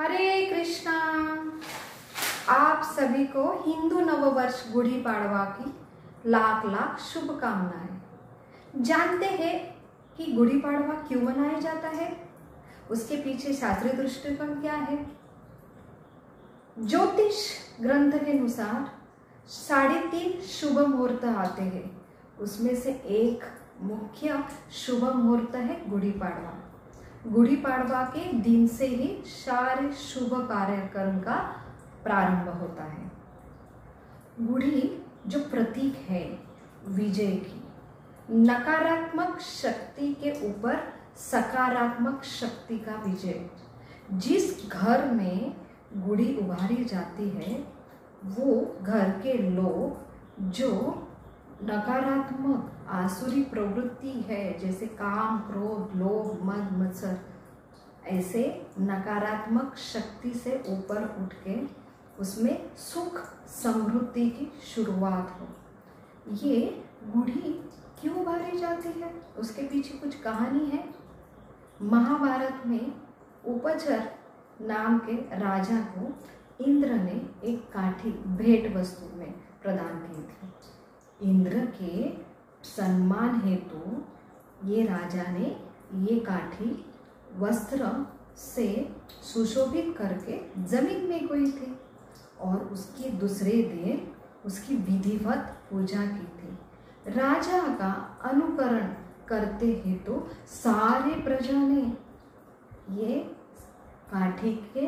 हरे कृष्णा। आप सभी को हिंदू नववर्ष गुड़ी पाड़वा की लाख लाख शुभकामनाएं। जानते हैं कि गुड़ी पाड़वा क्यों मनाया जाता है? उसके पीछे शास्त्रीय दृष्टिकोण क्या है? ज्योतिष ग्रंथ के अनुसार 3.5 शुभ मुहूर्त आते हैं। उसमें से एक मुख्य शुभ मुहूर्त है गुड़ी पाड़वा। गुड़ी पाड़वा के दिन से ही सारे शुभ कार्यक्रम का प्रारंभ होता है। गुड़ी जो प्रतीक है विजय की, नकारात्मक शक्ति के ऊपर सकारात्मक शक्ति का विजय। जिस घर में गुड़ी उभारी जाती है वो घर के लोग जो नकारात्मक आसुरी प्रवृत्ति है, जैसे काम, क्रोध, लोभ, मद, मत्सर, ऐसे नकारात्मक शक्ति से ऊपर उठ के उसमें सुख समृद्धि की शुरुआत हो। ये गुड़ी क्यों उभारी जाती है? उसके पीछे कुछ कहानी है। महाभारत में उपचर नाम के राजा को इंद्र ने एक काठी भेंट वस्तु में प्रदान की थी। इंद्र के सम्मान हेतु ये राजा ने ये काठी वस्त्र से सुशोभित करके जमीन में गोई थी और उसके दूसरे दिन उसकी विधिवत पूजा की थी। राजा का अनुकरण करते हेतु सारे प्रजा ने ये काठी के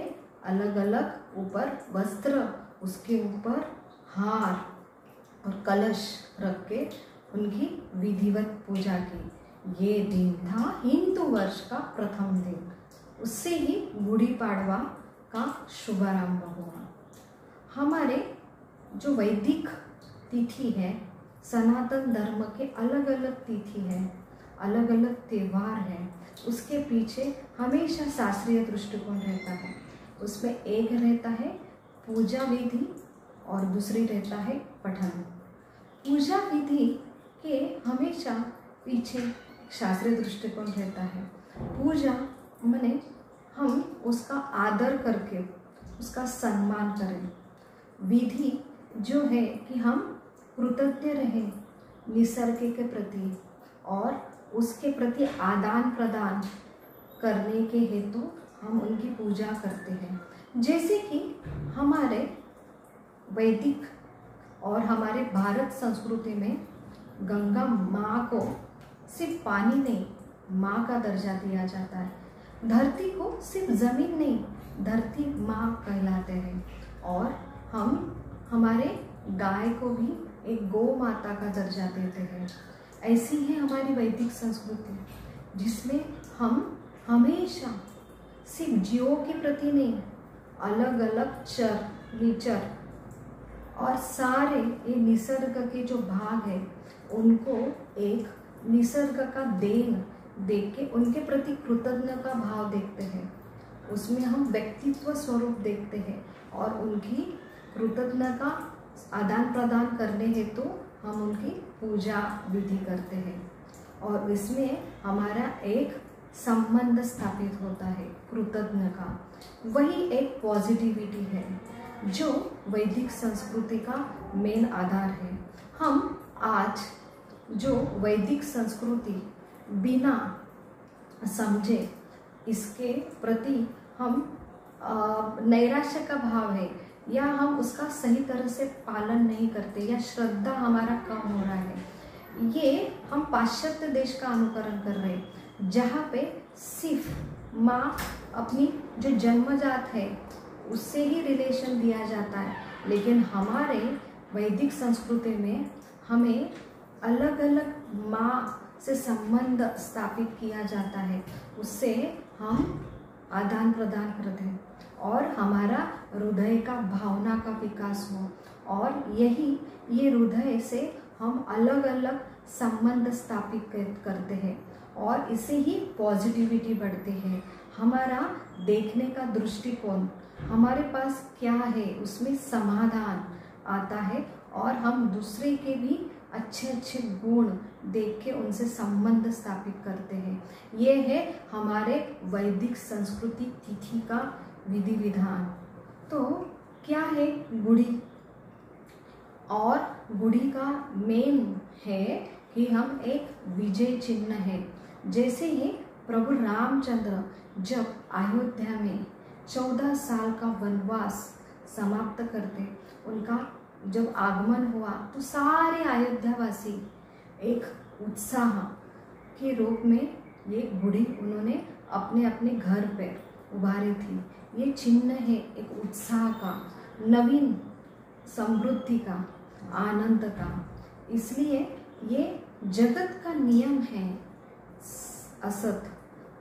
अलग अलग ऊपर वस्त्र, उसके ऊपर हार और कलश रख के उनकी विधिवत पूजा की। ये दिन था हिंदू वर्ष का प्रथम दिन। उससे ही गुड़ी पाड़वा का शुभारंभ हुआ। हमारे जो वैदिक तिथि है, सनातन धर्म के अलग अलग तिथि है, अलग अलग त्यौहार है, उसके पीछे हमेशा शास्त्रीय दृष्टिकोण रहता है। उसमें एक रहता है पूजा विधि और दूसरी रहता है पठन। पूजा विधि के हमेशा पीछे शास्त्रीय दृष्टिकोण रहता है। पूजा माने हम उसका आदर करके उसका सम्मान करें। विधि जो है कि हम कृतज्ञ रहें निसर्ग के प्रति और उसके प्रति आदान प्रदान करने के हेतु हम उनकी पूजा करते हैं। जैसे कि हमारे वैदिक और हमारे भारत संस्कृति में गंगा माँ को सिर्फ पानी नहीं, माँ का दर्जा दिया जाता है। धरती को सिर्फ ज़मीन नहीं, धरती माँ कहलाते हैं। और हम हमारे गाय को भी एक गौ माता का दर्जा देते हैं। ऐसी है हमारी वैदिक संस्कृति, जिसमें हम हमेशा सिर्फ जीवों के प्रति नहीं, अलग अलग चर, निचर और सारे ये निसर्ग के जो भाग है उनको एक निसर्ग का देन देख के उनके प्रति कृतज्ञ का भाव देखते हैं। उसमें हम व्यक्तित्व स्वरूप देखते हैं और उनकी कृतज्ञ का आदान प्रदान करने हेतु हम उनकी पूजा विधि करते हैं। और इसमें हमारा एक संबंध स्थापित होता है कृतज्ञ का। वही एक पॉजिटिविटी है जो वैदिक संस्कृति का मेन आधार है। हम आज जो वैदिक संस्कृति बिना समझे इसके प्रति हम नैराश्य का भाव है, या हम उसका सही तरह से पालन नहीं करते, या श्रद्धा हमारा कम हो रहा है, ये हम पाश्चात्य देश का अनुकरण कर रहे हैं, जहाँ पे सिर्फ माँ अपनी जो जन्मजात है उससे ही रिलेशन दिया जाता है। लेकिन हमारे वैदिक संस्कृति में हमें अलग अलग माँ से संबंध स्थापित किया जाता है। उससे हम आदान प्रदान करते हैं और हमारा हृदय का भावना का विकास हो, और ये हृदय से हम अलग अलग संबंध स्थापित करते हैं और इससे ही पॉजिटिविटी बढ़ती है। हमारा देखने का दृष्टिकोण, हमारे पास क्या है उसमें समाधान आता है और हम दूसरे के भी अच्छे अच्छे गुण देख के उनसे संबंध स्थापित करते हैं। ये है हमारे वैदिक संस्कृति तिथि का विधि विधान। तो क्या है गुड़ी? और गुड़ी का मेन है कि हम एक विजय चिन्ह है। जैसे ही प्रभु रामचंद्र जब अयोध्या में 14 साल का वनवास समाप्त करते, उनका जब आगमन हुआ तो सारे अयोध्यावासी एक उत्साह के रूप में ये गुड़ी उन्होंने अपने अपने घर पे उभारी थी। ये चिन्ह है एक उत्साह का, नवीन समृद्धि का, आनंद का। इसलिए ये जगत का नियम है, असत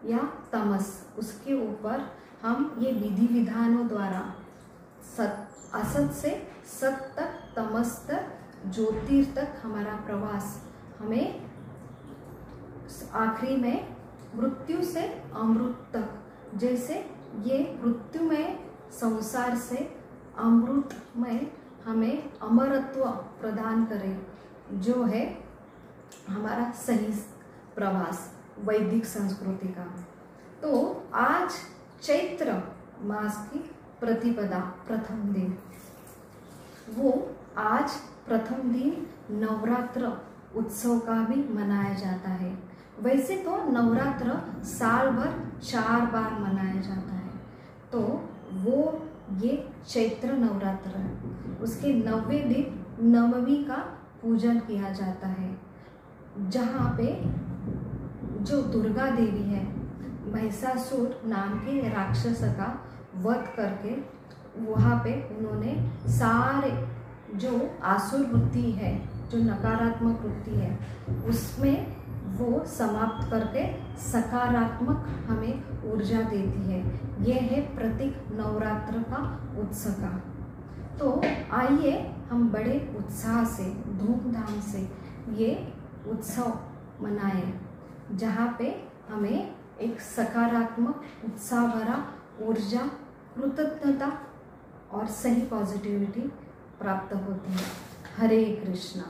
या तमस, उसके ऊपर हम ये विधि विधानों द्वारा असत से सत तक, तमस तक, ज्योतिर तक हमारा प्रवास, हमें आखिरी में मृत्यु से अमृत तक, जैसे ये मृत्यु में संसार से अमृत में हमें अमरत्व प्रदान करे, जो है हमारा सही प्रवास वैदिक संस्कृति का। तो आज चैत्र मास की प्रतिपदा प्रथम दिन, वो आज प्रथम दिन नवरात्र उत्सव का भी मनाया जाता है। वैसे तो नवरात्र साल भर 4 बार मनाया जाता है, तो वो ये चैत्र नवरात्र है। उसके 9वें दिन नवमी का पूजन किया जाता है, जहाँ पे जो दुर्गा देवी है, महिषासुर नाम के राक्षस का वध करके वहाँ पे उन्होंने सारे जो आसुर वृत्ति है, जो नकारात्मक वृत्ति है, उसमें वो समाप्त करके सकारात्मक हमें ऊर्जा देती है। ये है प्रतीक नवरात्र का उत्सव का। तो आइए हम बड़े उत्साह से, धूमधाम से ये उत्सव मनाएं, जहाँ पे हमें एक सकारात्मक, उत्साह भरा ऊर्जा, कृतज्ञता और सही पॉजिटिविटी प्राप्त होती है। हरे कृष्णा।